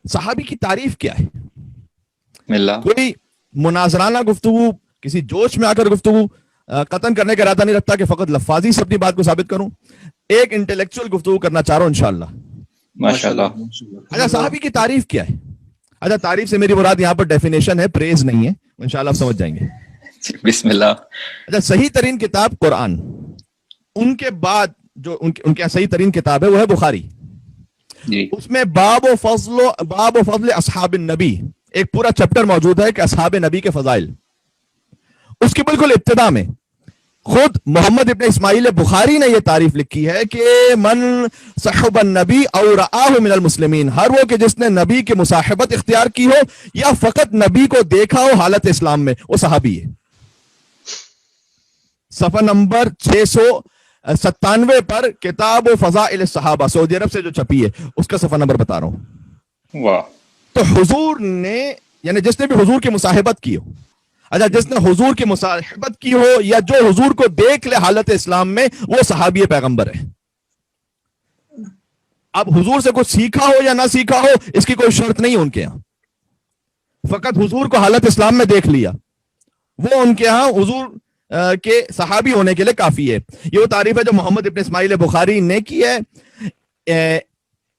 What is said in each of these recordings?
صحابی کی تعریف کیا ہے؟ اللہ کوئی مناظرانہ گفتگو، کسی جوش میں آ کر گفتگو قطن کرنے کا ارادہ نہیں رکھتا کہ فقط لفاظی سے اپنی بات کو ثابت کروں، ایک انٹلیکچوئل گفتگو کرنا چاہ رہا ہوں انشاءاللہ۔ ماشاءاللہ۔ اچھا صحابی کی تعریف کیا ہے؟ اچھا تعریف سے میری مراد یہاں پر ڈیفینیشن ہے، پریز نہیں ہے، انشاءاللہ آپ سمجھ جائیں گے۔ بسم اللہ۔ اچھا صحیح ترین کتاب قرآن، ان کے بعد جو ان کے یہاں صحیح ترین کتاب ہے وہ ہے بخاری۔ جی اس میں باب و فضل اصحاب النبی ایک پورا چیپٹر موجود ہے کہ اصحاب نبی کے فضائل۔ اس کی بالکل ابتدا میں خود محمد ابن اسماعیل بخاری نے یہ تعریف لکھی ہے کہ من صحب النبی او رآہ من المسلمین، ہر وہ کہ جس نے نبی کی مصاحبت اختیار کی ہو یا فقط نبی کو دیکھا ہو حالت اسلام میں، وہ صحابی ہے۔ صفحہ نمبر 697 پر کتاب و فضائل الصحابہ سعودی عرب سے جو چھپی ہے اس کا صفحہ نمبر بتا رہا ہوں۔ واہ۔ تو حضور نے یعنی جس نے بھی حضور کی مصاحبت کی ہو، اچھا جس نے حضور کی مصاحبت کی ہو یا جو حضور کو دیکھ لے حالت اسلام میں، وہ صحابی پیغمبر ہے۔ اب حضور سے کچھ سیکھا ہو یا نہ سیکھا ہو اس کی کوئی شرط نہیں ان کے ہاں، فقط حضور کو حالت اسلام میں دیکھ لیا، وہ ان کے ہاں حضور کے صحابی ہونے کے لیے کافی ہے۔ یہ وہ تعریف ہے جو محمد ابن اسماعیل بخاری نے کی ہے،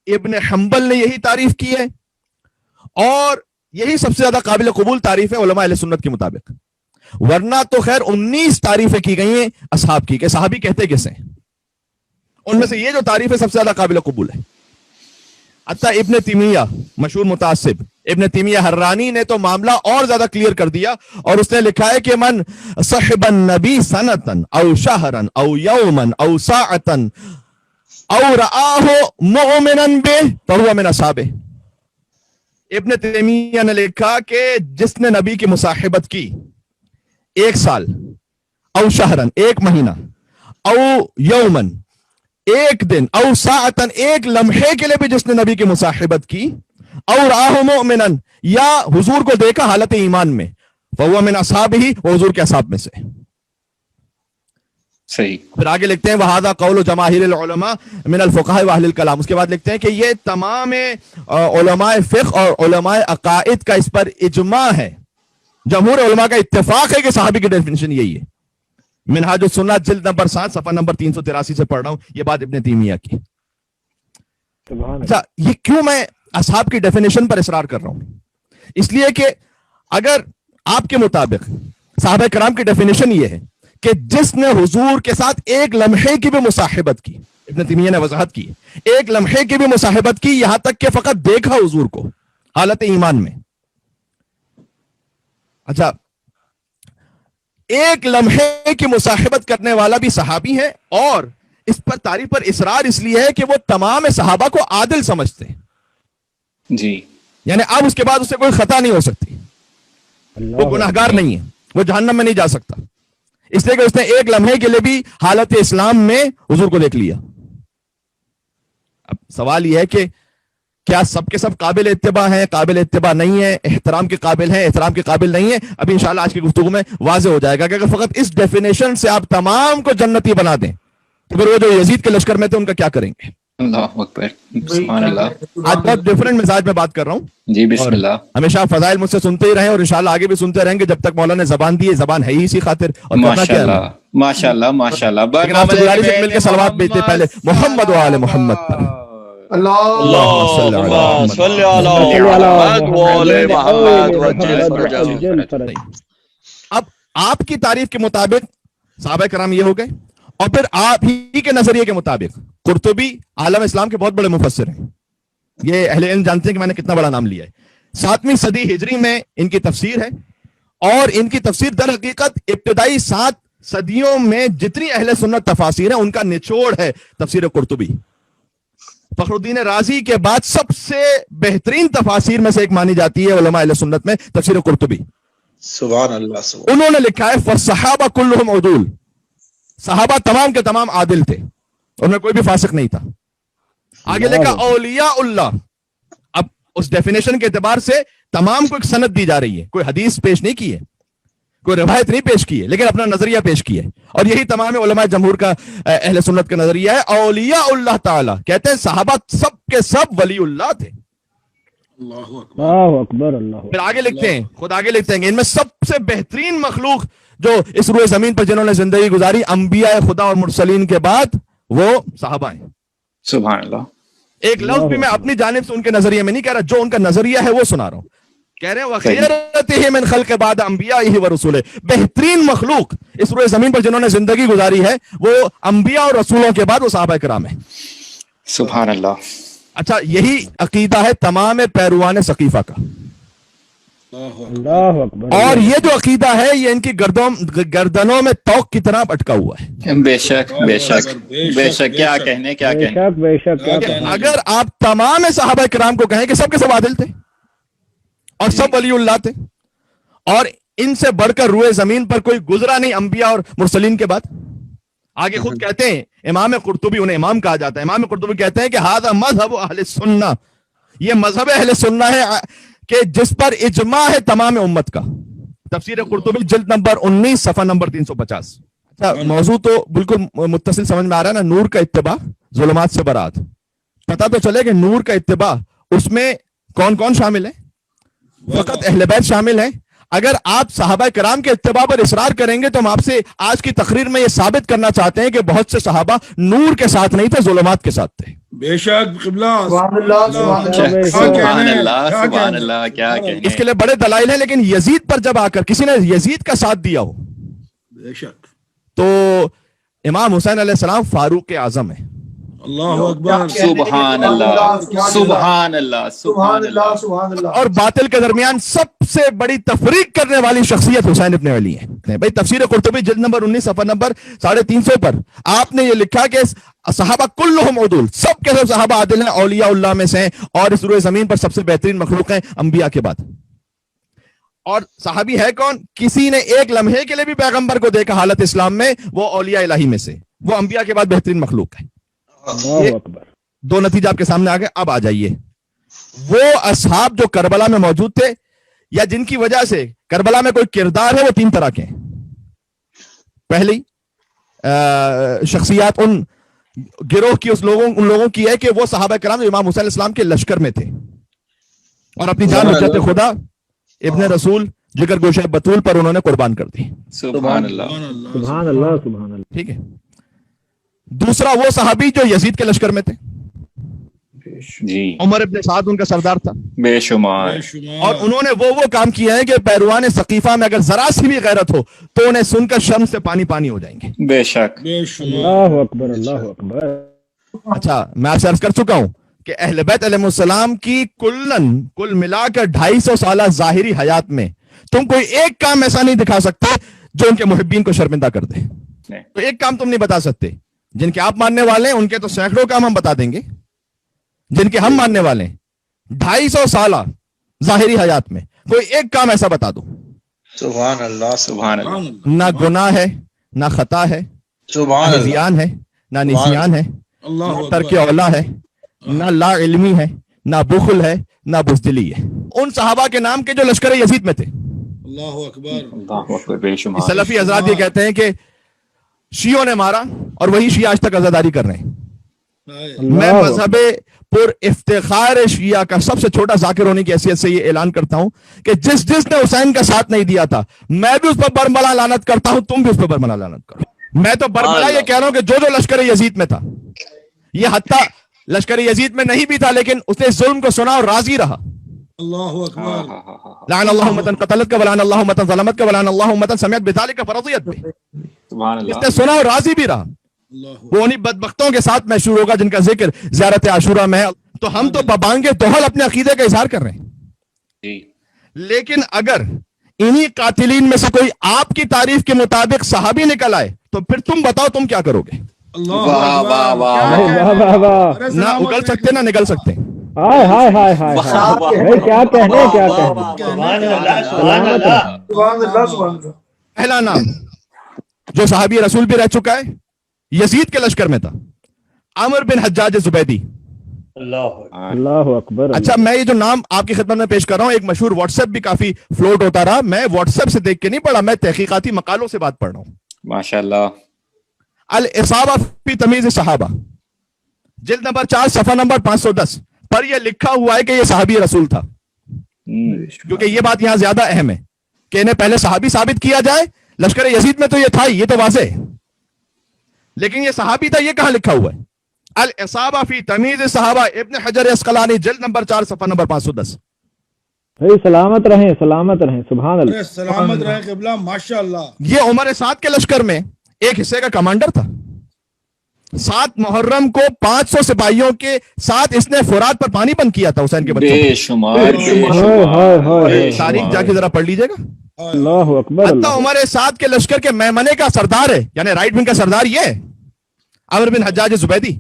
ابن حنبل نے یہی تعریف کی ہے، اور یہی سب سے زیادہ قابل قبول تعریف ہے علماء اہل سنت کے مطابق۔ ورنہ تو خیر 19 تعریفیں کی گئی ہیں اصحاب کی کہ صحابی کہتے کسے ہیں، ان میں سے یہ جو تعریف ہے سب سے زیادہ قابل قبول ہے۔ حتیٰ ابن تیمیہ مشہور متعصب ابن تیمیہ حرانی نے تو معاملہ اور زیادہ کلیئر کر دیا، اور اس نے لکھا ہے کہ من صحب النبی سنتن او شہرن او یومن او ساعتن او رآہ مؤمنا بہ فہو من اصحابہ۔ ابن تیمیہ نے لکھا کہ جس نے نبی کی مصاحبت کی 1 سال، او شہرن 1 مہینہ، او یومن 1 دن، او ساعتن 1 لمحے کے لیے بھی جس نے نبی کی مصاحبت کی، اور رآہ مؤمنا یا حضور کو دیکھا حالت ایمان میں، فہو من اصحابہ، وہ حضور کے اصحاب میں سے۔ صحیح۔ پھر آگے لکھتے ہیں وہذا قول جماہیر العلماء من الفقہاء واہل الکلام، اس کے بعد لکھتے ہیں کہ یہ تمام علماء فقہ اور علماء عقائد کا اس پر اجماع ہے، جمہور علماء کا اتفاق ہے کہ صحابی کی ڈیفینیشن یہی ہے۔ منہاج السنہ جلد نمبر 7 صفحہ نمبر 383 سے پڑھ رہا ہوں، یہ بات ابن تیمیہ کی۔ اچھا یہ کیوں میں اصحاب کی ڈیفینیشن پر اصرار کر رہا ہوں؟ اس لیے کہ اگر آپ کے مطابق صحابہ کرام کی ڈیفینیشن یہ ہے کہ جس نے حضور کے ساتھ 1 لمحے کی بھی مصاحبت کی، ابن تیمیہ نے وضاحت کی 1 لمحے کی بھی مصاحبت کی، یہاں تک کہ فقط دیکھا حضور کو حالت ایمان میں، اچھا 1 لمحے کی مصاحبت کرنے والا بھی صحابی ہے، اور اس پر تعریف پر اصرار اس لیے ہے کہ وہ تمام صحابہ کو عادل سمجھتے ہیں، جی یعنی اب اس کے بعد اسے کوئی خطا نہیں ہو سکتی، وہ گناہگار نہیں ہے، وہ جہنم میں نہیں جا سکتا، اس لیے کہ اس نے 1 لمحے کے لیے بھی حالت اسلام میں حضور کو دیکھ لیا۔ اب سوال یہ ہے کہ کیا سب کے سب قابل اتباع ہیں، قابل اتباع نہیں ہے، احترام کے قابل ہیں، احترام کے قابل نہیں ہے؟ ابھی انشاءاللہ آج کی گفتگو میں واضح ہو جائے گا کہ اگر فقط اس ڈیفینیشن سے آپ تمام کو جنتی بنا دیں تو پھر وہ جو یزید کے لشکر میں تھے ان کا کیا کریں گے؟ اللہ اکبر، سبحان اللہ۔ آج بہت ڈفرنٹ مزاج میں بات کر رہا ہوں جی بسم اللہ۔ ہمیشہ فضائل مجھ سے سنتے ہی رہیں، اور انشاءاللہ آگے بھی سنتے رہیں گے جب تک مولا نے زبان دی ہے، زبان ہے ہی اسی خاطر، اور کرنا کیا ہے؟ ماشاءاللہ ماشاءاللہ۔ لیکن آپ سے گزارش ہے مل کے صلوات بھیجتے پہلے محمد و آل محمد پر۔ اللهم صل على محمد وآل محمد وجل فرجهم۔ اب آپ کی تعریف کے مطابق صحابہ کرام یہ ہو گئے، اور پھر آپ ہی کے نظریے کے مطابق قرطبی عالم اسلام کے بہت بڑے مفسر ہیں، یہ اہل علم جانتے ہیں کہ میں نے کتنا بڑا نام لیا ہے۔ 7ویں صدی ہجری میں ان کی تفسیر ہے، اور ان کی تفسیر در حقیقت ابتدائی 7 صدیوں میں جتنی اہل سنت تفاسیر ہیں ان کا نچوڑ ہے تفسیر قرطبی۔ فخر الدین رازی کے بعد سب سے بہترین تفاسیر میں سے ایک مانی جاتی ہے علماء اہل سنت میں تفسیر قرطبی۔ سبحان اللہ سبحان۔ انہوں نے لکھا ہے فالصحابہ کلہم عدول، صحابہ تمام کے تمام عادل تھے، ان میں کوئی بھی فاسق نہیں تھا۔ آگے لکھا اولیاء اللہ، اب اس ڈیفینیشن کے اعتبار سے تمام کو ایک سند دی جا رہی ہے، کوئی حدیث پیش نہیں کی ہے، کوئی روایت نہیں پیش کی ہے، لیکن اپنا نظریہ پیش کیا ہے، اور یہی تمام علماء جمہور کا اہل سنت کا نظریہ ہے۔ اولیاء اللہ تعالی کہتے ہیں صحابہ سب کے سب ولی اللہ تھے، اللہ اکبر اللہ پھر آگے لکھتے ہیں، خود آگے لکھتے ہیں کہ ان میں سب سے بہترین مخلوق جو اس روئے زمین پر جنہوں نے زندگی گزاری انبیاء خدا اور مرسلین کے بعد وہ صحابہ ہیں. سبحان اللہ. ایک لفظ بھی میں اپنی جانب سے ان کے نظریے میں نہیں کہہ رہا، جو ان کا نظریہ ہے وہ سنا رہا ہوں. کہہ رہے ہیں وَخِيَرَتِهِ مِنْ خَلْقِ بَعْدَ أَنْبِيَائِهِ وَرُسُولِهِ، بہترین مخلوق اس روئے زمین پر جنہوں نے زندگی گزاری ہے وہ انبیاء اور رسولوں کے بعد وہ صحابہ کرام ہیں. سبحان اللہ. اچھا، یہی عقیدہ ہے تمام پیروان ثقیفہ کا. اللہ اکبر. اور یہ جو عقیدہ ہے یہ ان کی گردنوں میں توق کی طرح اٹکا ہوا ہے. بے شک بے شک بے شک. کیا کہنے کیا بے کہنے. شک بے شک کیا کہ کہنا. اگر آپ تمام صحابہ کرام کو کہیں کہ سب کے سب عادل تھے اور سب ولی اللہ تھے اور ان سے بڑھ کر روئے زمین پر کوئی گزرا نہیں انبیاء اور مرسلین کے بعد. آگے خود کہتے ہیں، امام قرطبی، انہیں امام کہا جاتا ہے، امام قرطبی کہتے ہیں کہ ھذا مذہب اہل سنہ، یہ مذہب اہل سنہ ہے کہ جس پر اجماع ہے تمام امت کا. تفسیر قرطبی جلد نمبر 19 صفحہ نمبر 350. اچھا، موضوع تو بالکل متصل سمجھ میں آ رہا ہے نا. نور کا اتباع، ظلمات سے برات. پتہ تو چلے کہ نور کا اتباع اس میں کون کون شامل ہے؟ فقط اہل بیت شامل ہیں. اگر آپ صحابہ کرام کے اتباع پر اصرار کریں گے تو ہم آپ سے آج کی تقریر میں یہ ثابت کرنا چاہتے ہیں کہ بہت سے صحابہ نور کے ساتھ نہیں تھے، ظلمات کے ساتھ تھے. بے شک قبلہ. سبحان اللہ سبحان اللہ. کیا کہنے. اس کے لیے بڑے دلائل ہیں، لیکن یزید پر جب آ کر کسی نے یزید کا ساتھ دیا ہو بے شک. تو امام حسین علیہ السلام فاروق اعظم ہیں. اللہ اکبر. سبحان اللہ سبحان اللہ سبحان اللہ. اور باطل کے درمیان سب سے بڑی تفریق کرنے والی شخصیت حسین ابن علی ہے. بھائی تفسیر قرطبی جلد نمبر 19 صفحہ نمبر 350 پر آپ نے یہ لکھا کہ صحابہ کلہم عدول، سب کے سب صحابہ عادل ہیں، اولیاء اللہ میں سے ہیں اور اس روئے زمین پر سب سے بہترین مخلوق ہیں انبیاء کے بعد. اور صحابی ہے کون؟ کسی نے ایک لمحے کے لیے بھی پیغمبر کو دیکھا حالت اسلام میں، وہ اولیاء الہی میں سے، وہ انبیاء کے بعد بہترین مخلوق ہے. اللہ اکبر. دو نتیجہ آپ کے سامنے آ گئے. اب آ جائیے، وہ اصحاب جو کربلا میں موجود تھے یا جن کی وجہ سے کربلا میں کوئی کردار ہے، وہ 3 طرح کے ہیں. پہلی شخصیات ان گروہ کی ان لوگوں کی ہے کہ وہ صحابہ کرام جو امام حسین علیہ السلام کے لشکر میں تھے اور اپنی جان حجت خدا ابن رسول جگر گوشہ بطول پر انہوں نے قربان کر دی. سبحان اللہ سبحان اللہ سبحان اللہ. ٹھیک ہے. دوسرا وہ صحابی جو یزید کے لشکر میں تھے، جی. عمر ابن سعد ان کا سردار تھا، بے شمار. اور انہوں نے وہ کام کیا ہے کہ پیروان ثقیفہ میں اگر ذرا سی بھی غیرت ہو تو انہیں سن کر شرم سے پانی ہو جائیں گے. بے شک. اللہ اکبر اللہ اکبر. اچھا، میں آپ سے عرض کر چکا ہوں کہ اہل بیت علیہ السلام کی کل ملا کر 250 سالہ ظاہری حیات میں تم کوئی ایک کام ایسا نہیں دکھا سکتے جو ان کے محبین کو شرمندہ کر دے. تو ایک کام تم نہیں بتا سکتے. جن کے آپ ماننے والے ہیں ان کے تو سینکڑوں کام ہم بتا دیں گے، جن کے ہم ماننے والے ہیں 250 سالہ ظاہری حیات میں کوئی ایک کام ایسا بتا دو. سبحان اللہ سبحان اللہ. نہ گناہ ہے، نہ خطا ہے، سبحان نہ اللہ. زیان ہے، نہ نسیان ہے، نہ ترک اولا ہے، نہ لا علمی ہے، نہ بخل ہے، نہ بزدلی ہے. ان صحابہ کے نام کے جو لشکر یزید میں تھے. اللہ اکبر. اللہ اکبر. بے شمار. سلفی حضرات یہ کہتے ہیں کہ شیعوں نے مارا اور وہی شیعہ آج تک عزاداری کر رہے ہیں. میں مذہب پر افتخار شیعہ کا سب سے چھوٹا ذاکر ہونے کی حیثیت سے یہ اعلان کرتا ہوں کہ جس نے حسین کا ساتھ نہیں دیا تھا، میں بھی اس پر برملا لعنت کرتا ہوں، تم بھی اس پر برملا لعنت کرو. میں تو برملا یہ کہہ رہا ہوں کہ جو لشکر یزید میں تھا، یہ حتیٰ لشکر یزید میں نہیں بھی تھا لیکن اس نے ظلم کو سنا اور راضی رہا. اللہ اکبر. لعن اللہ امۃ قتلت کا ولعن اللہ امۃ ظلمت کا ولعن اللہ امۃ سمعت بذلک فرضیت بھی. سبحان اس اللہ. نے سنا اور راضی بھی رہا. وہ انہی بدبختوں کے ساتھ مشہور ہوگا جن کا ذکر زیارت عاشورہ میں ہے. تو ہم تو ببانگے توحل اپنے عقیدے کا اظہار کر رہے ہیں. جی. لیکن اگر انہی قاتلین میں سے کوئی آپ کی تعریف کے مطابق صحابی نکل آئے تو پھر تم بتاؤ تم کیا کرو گے؟ واہ واہ واہ. واہ واہ واہ. نہ اگل سکتے نہ نکل سکتے. ہائے ہائے ہائے ہائے ہائے. کیا کہنے کیا کہنے. پہلا نام جو صحابی رسول بھی رہ چکا ہے، یزید کے لشکر میں تھا، عامر بن حجاج زبیدی. اللہ اکبر. اچھا، میں یہ جو نام آپ کی خدمت میں پیش کر رہا ہوں، ایک مشہور واٹس ایپ بھی کافی فلوٹ ہوتا رہا. میں واٹس ایپ سے دیکھ کے نہیں پڑھا، میں تحقیقاتی مقالوں سے بات پڑھ رہا ہوں. ماشاء اللہ. الاصابہ فی تمیز صحابہ، جلد نمبر 4 صفحہ نمبر 510. پر یہ لکھا ہوا ہے کہ یہ صحابی رسول تھا، کیونکہ یہ بات یہاں زیادہ اہم ہے کہ انہیں پہلے صحابی ثابت کیا جائے. لشکر یزید میں تو یہ تھا ہی، یہ تو واضح ہے، لیکن یہ صحابی تھا، یہ کہاں لکھا ہوا ہے؟ الاصابہ فی تمیز صحابہ، ابن حجر عسقلانی، جلد نمبر 4 صفحہ نمبر 510. بھائی سلامت رہیں، سلامت رہیں، سبحان اللہ. ارے سلامت رہے قبلہ، ماشاء اللہ. یہ عمر سعد کے لشکر میں ایک حصے کا کمانڈر تھا. 7 محرم کو 500 سپاہیوں کے ساتھ اس نے فرات پر پانی بند کیا تھا حسین کے بچوں بے کو. شمار ہائے ہائے ہائے، تاریخ جا کے ذرا پڑھ لیجیے گا. اللہ اکبر. حتیٰ اللہ عمر سعد کے لشکر کے میمنے کا سردار ہے، یعنی رائٹ ونگ کا سردار یہ ہے، عمر بن حجاج زبیدی.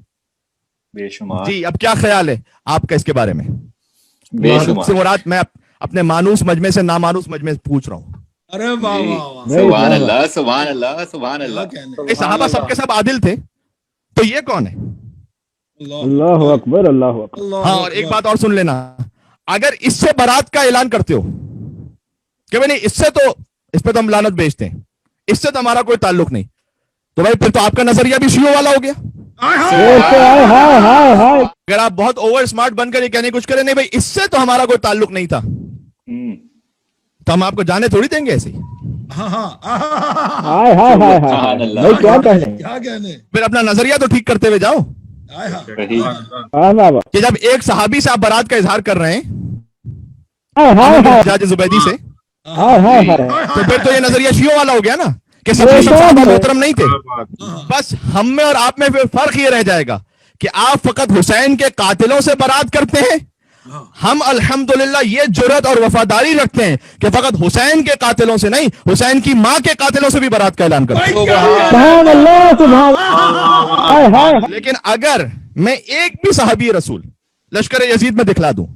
بے شمار جی اب کیا خیال ہے آپ کا اس کے بارے میں؟ بے سے شمار. مراد میں اپنے مانوس مجمع سے نامانوس مجمع سے پوچھ رہا ہوں. ارے واہ واہ واہ. سبحان اللہ سبحان اللہ سبحان کیا اللہ. کہنے. یہ صحابہ سب کے سب عادل تھے، تو یہ کون ہے؟ اللہ اکبر، اللہ اکبر. اللہ ہاں، اور ایک بات اور سن لینا، اگر اس سے برات کا اعلان کرتے ہو کہ بھائی نہیں اس سے تو اس پہ تو ہم لعنت بیچتے ہیں، اس سے تو ہمارا کوئی تعلق نہیں، تو بھائی پھر تو آپ کا نظریہ بھی شیعوں والا ہو گیا. ہائے ہائے ہائے ہائے. اگر آپ بہت اوور اسمارٹ بن کر یہ کہنے کچھ کریں نہیں بھائی اس سے تو ہمارا کوئی تعلق نہیں تھا، تو ہم آپ کو جانے تھوڑی دیں گے ایسے ہی. ہاں ہاں ہائے ہائے ہائے سبحان ہائے. اللہ. بھائی کیا کہنے. کیا کہنے. پھر اپنا نظریہ تو ٹھیک کرتے ہوئے جاؤ ہائے ہائے. صحیح. ہاں بابا. کہ جب ایک صحابی سے آپ برات کا اظہار کر رہے ہیں ہائے ہائے ہائے حجاج زبیدی سے، ہائے ہائے ہائے. تو پھر تو یہ نظریہ شیعوں والا ہو گیا نا کہ سب صحابہ محترم نہیں تھے. بس ہم میں اور آپ میں پھر فرق یہ رہ جائے گا کہ آپ فقط حسین کے قاتلوں سے برات کرتے ہیں، ہم الحمدللہ یہ جرات اور وفاداری رکھتے ہیں کہ فقط حسین کے قاتلوں سے نہیں، حسین کی ماں کے قاتلوں سے بھی برات کا اعلان کرتے ہیں. سبحان اللہ، سبحان اللہ. ہائے ہائے. لیکن اگر میں ایک بھی صحابی رسول لشکر یزید میں دکھلا دوں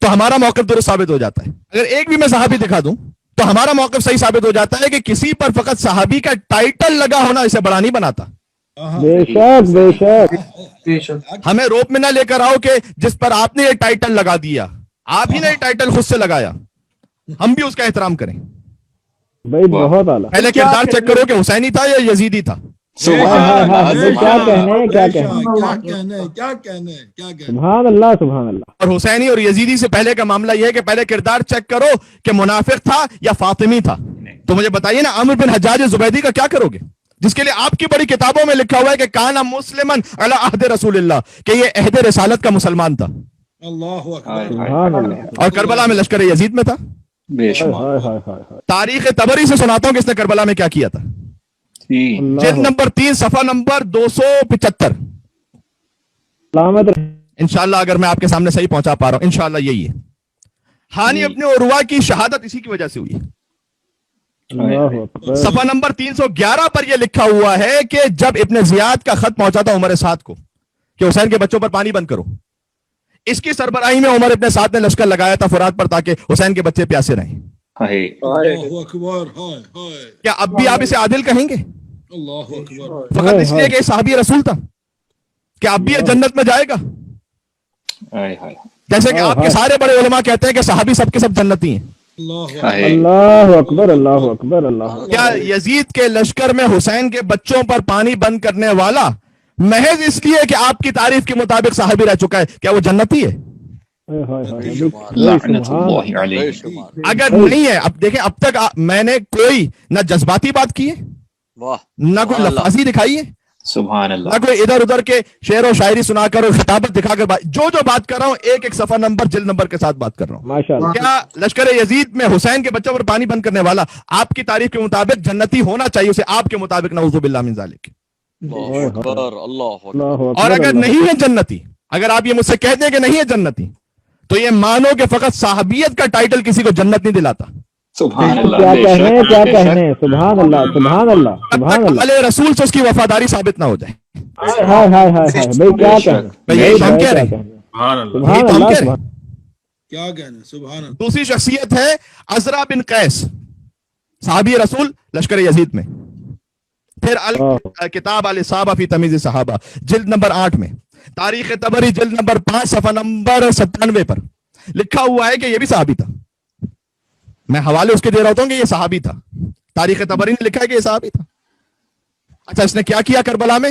تو ہمارا موقف درست ثابت ہو جاتا ہے. اگر ایک بھی میں صحابی دکھا دوں تو ہمارا موقف صحیح ثابت ہو جاتا ہے کہ کسی پر فقط صحابی کا ٹائٹل لگا ہونا اسے بڑا نہیں بناتا. بے شک بے شک. ہمیں روپ میں نہ لے کر آؤ کہ جس پر آپ نے یہ ٹائٹل لگا دیا، آپ ہی نے یہ ٹائٹل خود سے لگایا، ہم بھی اس کا احترام کریں. بھائی بہت اعلیٰ. پہلے کردار چیک کرو کہ حسینی تھا یا یزیدی تھا. سبحان اللہ بھائی کیا کہنے، کیا کہنے. کیا کہنے. کیا کہنے. کیا کہنے. سبحان اللہ، سبحان اللہ. اور حسینی اور یزیدی سے پہلے کا معاملہ یہ ہے کہ پہلے کردار چیک کرو کہ منافق تھا یا فاطمی تھا. تو مجھے بتائیے نا عمر بن حجاج زبیدی کا کیا کرو گے، جس کے لیے آپ کی بڑی کتابوں میں لکھا ہوا ہے کہ کانا مسلمن علی عہد رسول اللہ، کہ یہ عہد رسالت کا مسلمان تھا، اللہ اکبر. سبحان اللہ. اور کربلا میں لشکر یزید میں تھا. بے شمار. ہائے ہائے ہائے ہائے. تاریخ طبری سے سناتا ہوں کہ اس نے کربلا میں کیا کیا تھا. جلد اللہ نمبر 3 صفحہ نمبر 275. سلامت رہیں. انشاءاللہ اگر میں آپ کے سامنے صحیح پہنچا پا رہا ہوں انشاءاللہ یہی ہے. ہانی ابن عروہ کی شہادت اسی کی وجہ سے ہوئی ہے. اللہ اکبر. صفحہ نمبر 311 پر یہ لکھا ہوا ہے کہ جب ابن زیاد کا خط پہنچا تھا عمر سعد کو کہ حسین کے بچوں پر پانی بند کرو، اس کی سربراہی میں عمر ابن سعد نے لشکر لگایا تھا فرات پر تاکہ حسین کے بچے پیاسے رہیں. اللہ اکبر. ہائے ہائے. کیا اب بھی آپ اسے عادل کہیں گے اللہ اکبر. فقط اس لیے کہ یہ صحابی رسول تھا؟ کیا اب بھی یہ جنت میں جائے گا؟ جیسے کہ آپ کے سارے بڑے علماء کہتے ہیں کہ صحابی سب کے سب جنتی ہیں. اللہ اکبر، اللہ اکبر، اللہ اکبر. کیا یزید کے لشکر میں حسین کے بچوں پر پانی بند کرنے والا محض اس لیے کہ آپ کی تعریف کے مطابق صحابی رہ چکا ہے کیا وہ جنتی ہے؟ لعنت اللہ علیہ. اگر نہیں ہے، اب دیکھیں اب تک میں نے کوئی نہ جذباتی بات کی ہے، نہ کوئی لفاظی دکھائی ہے، سبحان اللہ. نہ کوئی ادھر ادھر کے شعر و شاعری سنا کر اور خطابت دکھا کر جو بات کر رہا ہوں ایک ایک صفحہ نمبر جلد نمبر کے ساتھ بات کر رہا ہوں. ماشاءاللہ. کیا لشکر یزید میں حسین کے بچوں پر پانی بند کرنے والا آپ کی تعریف کے مطابق جنتی ہونا چاہیے اسے آپ کے مطابق نعوذ باللہ من ذالک. اللہ اکبر، اللہ اکبر. اللہ اکبر. اور اگر نہیں ہے جنتی، اگر آپ یہ مجھ سے کہتے ہیں کہ نہیں ہے جنتی، تو یہ مانو کہ فقط صحابیت کا ٹائٹل کسی کو جنت نہیں دلاتا. سبحان اللہ. کیا بے کہنے، شک، کیا بے شک. کہنے. سبحان اللہ، سبحان اللہ، جب سبحان تک اللہ. اہل رسول سے اس کی وفاداری ثابت نہ ہو جائے. ہائے ہائے ہائے ہائے. بھائی کیا کہنے. بھائی یہی تو ہم کہہ رہے ہیں. سبحان یہی تو ہم اللہ، کہہ رہے ہیں. سبحان. کیا کہنے. سبحان اللہ. دوسری شخصیت ہے عزرا بن قیس، صحابی رسول لشکر یزید میں. پھر کتاب الاصابہ فی تمیز صحابہ جلد نمبر 8 میں، تاریخ طبری جلد نمبر 5 صفحہ نمبر 97 پر لکھا ہوا ہے کہ یہ بھی صحابی تھا. میں حوالے اس کے دے رہا ہوتا ہوں کہ یہ صحابی تھا. تاریخ طبری نے لکھا ہے کہ یہ صحابی تھا. اچھا اس نے کیا کیا کربلا میں؟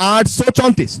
834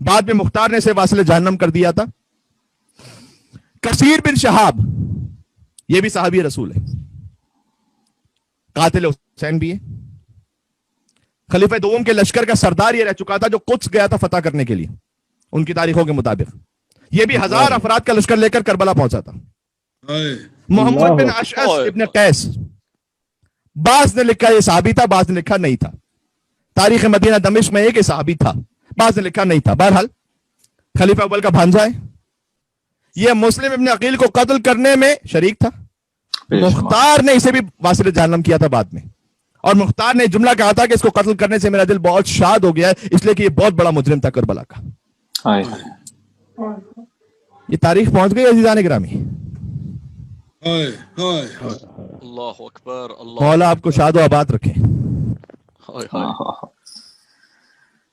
بعد میں مختار نے اسے واصل جہنم کر دیا تھا. کثیر بن شہاب یہ بھی صحابی رسول ہے, قاتل حسین بھی ہے, خلیفہ دوم کے لشکر کا سردار یہ رہ چکا تھا جو قدس گیا تھا فتح کرنے کے لیے ان کی تاریخوں کے مطابق. یہ بھی 1000 افراد کا لشکر لے کر کربلا پہنچا تھا. محمد بن اشعث ابن قیس, بعض نے لکھا یہ صحابی تھا, بعض نے لکھا نہیں تھا. تاریخ مدینہ دمشق میں ایک صحابی تھا, بعض نے لکھا نہیں تھا. بہرحال خلیفہ اول کا بھانجا ہے. یہ مسلم ابن عقیل کو قتل کرنے میں شریک تھا. مختار نے اسے بھی واصل جہنم کیا تھا بعد میں, اور مختار نے جملہ کہا تھا کہ اس کو قتل کرنے سے میرا دل بہت شاد ہو گیا ہے, اس لیے کہ یہ بہت بڑا مجرم تھا کربلا کا. یہ تاریخ پہنچ گئی عزیزان گرامی. اللہ اکبر. مولا آپ کو شاد و آباد رکھے.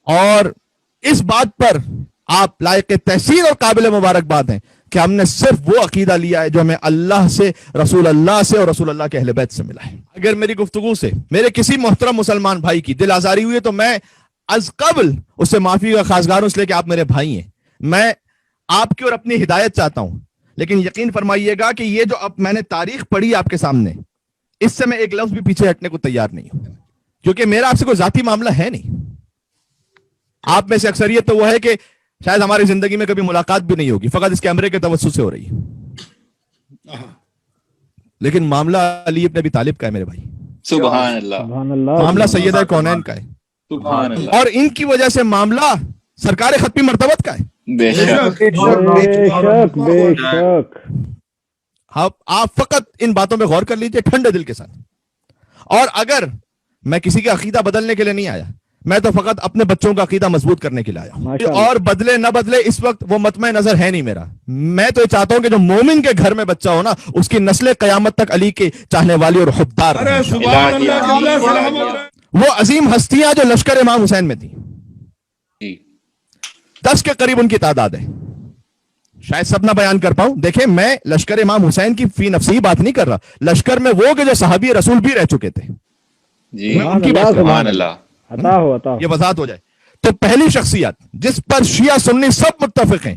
اور اس بات پر آپ لائق تحسین اور قابل مبارکباد ہیں کہ ہم نے صرف وہ عقیدہ لیا ہے جو ہمیں اللہ سے, رسول اللہ سے اور رسول اللہ کے اہل بیت سے ملا ہے. اگر میری گفتگو سے میرے کسی محترم مسلمان بھائی کی دل آزاری ہوئی ہے تو میں از قبل اس سے معافی کا خواستگار ہوں, اس لیے کہ آپ میرے بھائی ہیں. میں آپ کی اور اپنی ہدایت چاہتا ہوں, لیکن یقین فرمائیے گا کہ یہ جو اب میں نے تاریخ پڑھی آپ کے سامنے, اس سے میں ایک لفظ بھی پیچھے ہٹنے کو تیار نہیں ہوں, کیونکہ میرا آپ سے کوئی ذاتی معاملہ ہے نہیں. آپ میں سے اکثریت تو وہ ہے کہ شاید ہماری زندگی میں کبھی ملاقات بھی نہیں ہوگی, فقط اس کیمرے کے توسط سے ہو رہی ہے. لیکن معاملہ علی ابن ابی طالب کا ہے میرے بھائی. سبحان اللہ. معاملہ سیدہ کونین کا ہے. سبحان اللہ. اور ان کی وجہ سے معاملہ سرکار ختمی مرتبت کا ہے. بے شک. بے شک. آپ فقط ان باتوں پہ غور کر لیجئے ٹھنڈے دل کے ساتھ. اور اگر میں کسی کا عقیدہ بدلنے کے لیے نہیں آیا, میں تو فقط اپنے بچوں کا عقیدہ مضبوط کرنے کے لیے آیا ہوں. اور بدلے نہ بدلے اس وقت وہ مطمع نظر ہے نہیں میرا. میں تو یہ چاہتا ہوں کہ جو مومن کے گھر میں بچہ ہو نا, اس کی نسل قیامت تک علی کے چاہنے والی اور خوددار وہ عظیم ہستیاں جو لشکر امام حسین میں تھیں, 10 کے قریب ان کی تعداد ہے. شاید سب نہ بیان کر پاؤں. دیکھیں میں لشکر امام حسین کی فی نفسی بات نہیں کر رہا, لشکر میں وہ کہ جو صحابی رسول بھی رہ چکے تھے, جی سبحان اللہ. یہ وضاحت ہو جائے. تو پہلی شخصیت جس پر شیعہ سنی سب متفق ہیں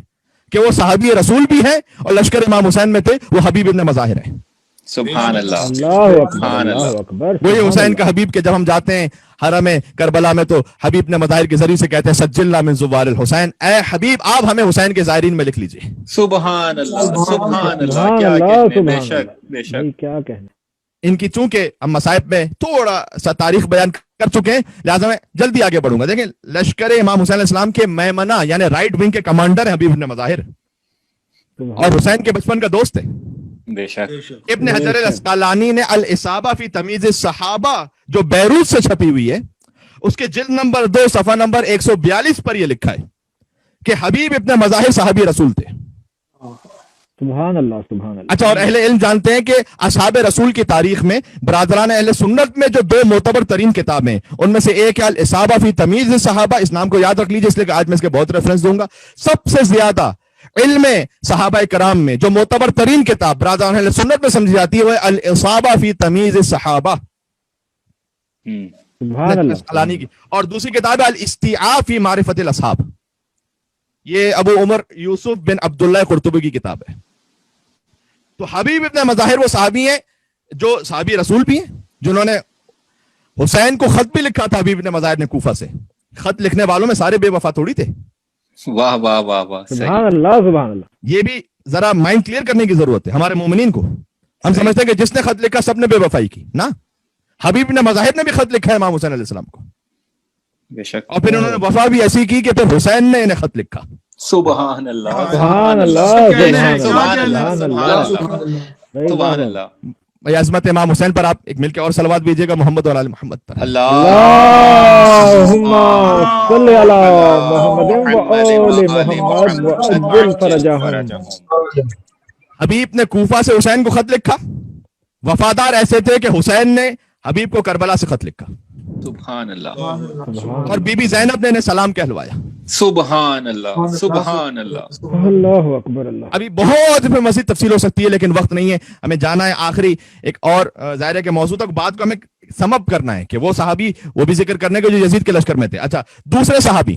کہ وہ صحابی رسول بھی ہیں اور لشکر امام حسین میں تھے, وہ حبیب ابن مظاہر ہیں. سبحان اللہ. سبحان اللہ. وہی حسین کا حبیب کے جب ہم جاتے ہیں حرم کربلا میں تو حبیب نے مظاہر کے ذریعے سے کہتے ہیں سجلنا من زوار الحسین, اے حبیب آپ ہمیں حسین کے زائرین میں لکھ لیجئے. سبحان اللہ. سبحان اللہ. کیا کہنے. بے شک. بے شک. کیا کہنا. ان کی چونکہ ہم مصائب میں تھوڑا سا تاریخ بیان کر چکے ہیں, لہٰذا میں جلدی آگے بڑھوں گا. دیکھیں لشکر امام حسین علیہ السلام کے میمنہ یعنی رائٹ ونگ کے کمانڈر ہیں حبیب ابن مظاہر, اور حسین کے بچپن کا دوست ہے. بے شک. ابن حجر الاسقلانی نے الاصابہ فی تمیز الصحابہ جو بیروت سے چھپی ہوئی ہے, اس کے جلد نمبر 2 صفحہ نمبر 142 پر یہ لکھا ہے کہ حبیب ابن مظاہر صحابی رسول تھے. سبحان اللہ. سبحان اللہ. اچھا, اور اہل علم جانتے ہیں کہ اصحاب رسول کی تاریخ میں برادران اہل سنت میں جو 2 معتبر ترین کتابیں, ان میں سے ایک ہے الاصابہ فی تمیز الصحابہ. اس نام کو یاد رکھ لیجئے اس لیے کہ آج میں اس کے بہت ریفرنس دوں گا. سب سے زیادہ علم صحابہ کرام میں جو معتبر ترین کتاب برادران اہل سنت میں سمجھی جاتی ہے وہ الاصابہ فی تمیز الصحابہ سبحان اللہ. کی. اور دوسری کتاب ہے الاستیعاب فی معرفت الاصحاب, یہ ابو عمر یوسف بن عبداللہ قرطبی کی کتاب ہے. تو حبیب ابن مظاہر وہ صحابی ہیں جو صحابی رسول بھی ہیں, جنہوں نے حسین کو خط بھی لکھا تھا. حبیب ابن مظاہر نے کوفہ سے. خط لکھنے والوں میں سارے بے وفا تھوڑی تھے. واہ واہ واہ واہ. سبحان اللہ. سبحان اللہ. یہ بھی ذرا مائنڈ کلیئر کرنے کی ضرورت ہے ہمارے مومنین کو. ہم سمجھتے ہیں کہ جس نے خط لکھا سب نے بے وفائی کی نا. حبیب ابن مظاہر نے بھی خط لکھا ہے امام حسین علیہ السلام کو, بے شک. اور پھر انہوں نے وفا بھی ایسی کی کہ پھر حسین نے انہیں خط لکھا. سبحان اللہ. سبحان اللہ. سبحان اللہ. سبحان اللہ. عظمت امام حسین پر آپ ایک مل کے اور صلوات بھیجیے گا محمد اور آل محمد پر. اللہم صلی علی محمد و آل محمد وعجل فرجہم. حبیب نے کوفہ سے حسین کو خط لکھا. وفادار ایسے تھے کہ حسین نے حبیب کو کربلا سے خط لکھا. سبحان اللہ. اور بی بی زینب نے انہیں سلام کہلوایا. سبحان اللہ. سبحان اللہ. اللہ اکبر. اللہ. ابھی بہت پھر مزید تفصیل ہو سکتی ہے لیکن وقت نہیں ہے, ہمیں جانا ہے آخری ایک اور ظاہر ہے کہ موضوع تک. بات کو ہمیں سم اپ کرنا ہے کہ وہ صحابی وہ بھی ذکر کرنے کے جو یزید کے لشکر میں تھے. اچھا, دوسرے صحابی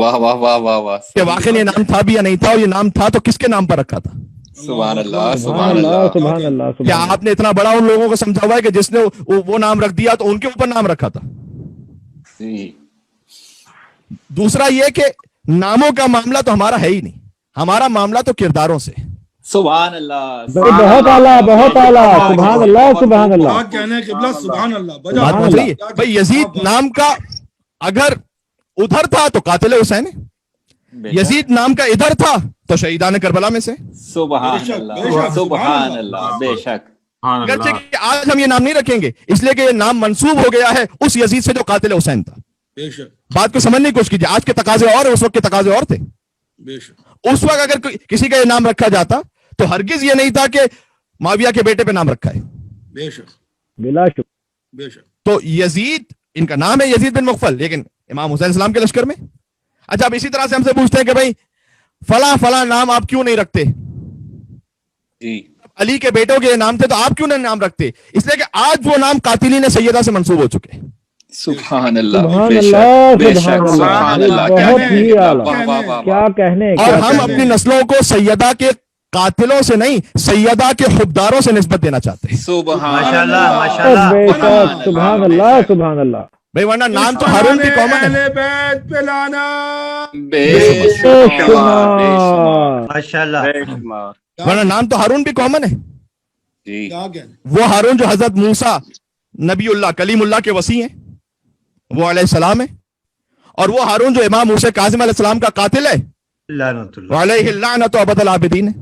واہ واہ واہ واہ واہ کہ واقعی یہ نام تھا بھی یا نہیں تھا, اور یہ نام تھا تو کس کے نام پر رکھا تھا؟ سبحان اللہ سبحان سبحان اللہ اللہ سبحان اللہ کیا سبحان آپ نے اتنا بڑا ان لوگوں کو سمجھا ہوا ہے کہ جس نے وہ نام رکھ دیا تو ان کے اوپر نام رکھا تھا؟ جی دوسرا یہ کہ ناموں کا معاملہ تو ہمارا ہے ہی نہیں, ہمارا معاملہ تو کرداروں سے. سبحان اللہ بہت اعلیٰ بہت اعلیٰ سبحان اللہ سبحان اللہ. کیا کہنے ہیں قبلہ سبحان اللہ بجا بات پہنچ رہی ہے بھائی. یزید نام کا اگر ادھر تھا تو قاتل حسین ہے, یزید نام کا ادھر تھا تو شہیدان کربلا میں سے. سبحان اللہ سبحان اللہ بے شک. اگرچہ کہ آج ہم یہ نام نہیں رکھیں گے اس لیے کہ یہ نام منسوب ہو گیا ہے اس یزید سے جو قاتل حسین تھا. بے شک بات کو سمجھنے کی کوشش کیجیے. آج کے تقاضے اور ہیں, اس وقت کے تقاضے اور تھے. بے شک اس وقت اگر کسی کا یہ نام رکھا جاتا تو ہرگز یہ نہیں تھا کہ معاویہ کے بیٹے پہ نام رکھا ہے. بے شک بلا شک. بے شک. تو یزید ان کا نام ہے یزید بن مغفل, لیکن امام حسین السلام کے لشکر میں. اچھا اب اسی طرح سے ہم سے پوچھتے ہیں کہ بھائی فلاں فلاں نام آپ کیوں نہیں رکھتے؟ جی علی کے بیٹوں کے نام تھے تو آپ کیوں نہیں نام رکھتے؟ اس لیے کہ آج وہ نام قاتلین سیدہ سے منسوب ہو چکے ہیں. سبحان اللہ سبحان بے اللہ شک بے سبحان شک سبحان اللہ. اللہ. بہت ہی واہ اعلیٰ. واہ واہ واہ. کیا کہنے اور کیا ہم کہنے. اپنی نسلوں کو سیدہ کے قاتلوں سے نہیں سیدہ کے خودداروں سے نسبت دینا چاہتے ہیں. سبحان ماشاءاللہ، اللہ ماشاءاللہ. بے شک سبحان اللہ سبحان اللہ. بھائی ورنہ نام تو ہارون بھی کامن ہے. اہل بیت پہ لانا بے بے شمار بے شمار. ماشاءاللہ. شمار. ورنہ نام تو ہارون بھی کامن ہے. جی کیا کہنے وہ ہارون جو حضرت موسیٰ نبی اللہ کلیم اللہ کے وصی ہیں وہ علیہ السلام ہے, اور وہ ہارون جو امام موسیٰ کاظم علیہ السلام کا قاتل ہے لعنت اللہ. وعلیہ اللعنۃ ابد العابدین ہے.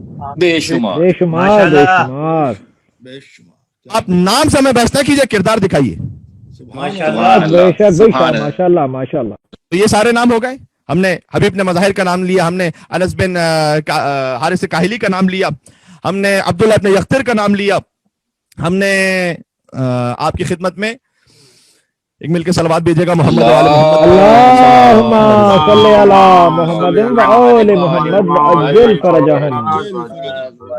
بے شمار. بے شمار بے ماشاءاللہ. شمار. بے شمار. آپ نام سے ہمیں بحث نہ کیجئے, کردار دکھائیے. ماشاءاللہ. بے شک بے سبحان شک اللہ. ماشاء اللہ ماشاء اللہ. تو یہ سارے نام ہو گئے. ہم نے حبیب نے مظاہر کا نام لیا, ہم نے انس بن حارث کاہلی کا نام لیا, ہم نے عبداللہ بن یختر کا نام لیا, ہم نے آپ کی خدمت میں ایک مل کے صلوات بھیجے گا محمد و آل محمد. اللہم صلی علی محمد و آل محمد وعجل فرجہم.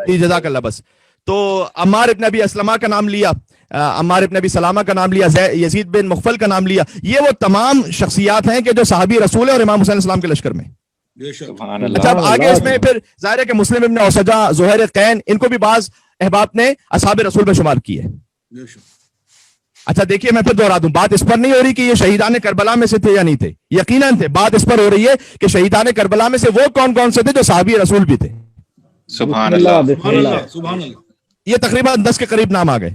جی جزاک اللہ. بس تو عمار ابن ابی اسلمہ کا نام لیا, عمار ابن ابی سلامہ کا نام لیا, یزید بن مغفل کا نام لیا. یہ وہ تمام شخصیات ہیں کہ جو صحابی رسول ہیں اور امام حسین السلام کے لشکر میں. بے شک. سبحان اللہ. اچھا اب آگے اس میں پھر ظاہر ہے کہ مسلم ابن اوسجہ, زہیر قین, ان کو بھی بعض احباب نے اصحاب رسول میں شمار کی ہے. بے شک. اچھا دیکھیے میں پھر دوہرا دوں, بات اس پر نہیں ہو رہی کہ یہ شہیدان کربلا میں سے تھے یا نہیں تھے, یقیناً تھے. بات اس پر ہو رہی ہے کہ شہیدان کربلا میں سے وہ کون کون سے تھے جو صحابی رسول بھی تھے. سبحان بسم اللہ اللہ بسم اللہ. سبحان اللہ. یہ تقریباً 10 کے قریب نام آ گئے.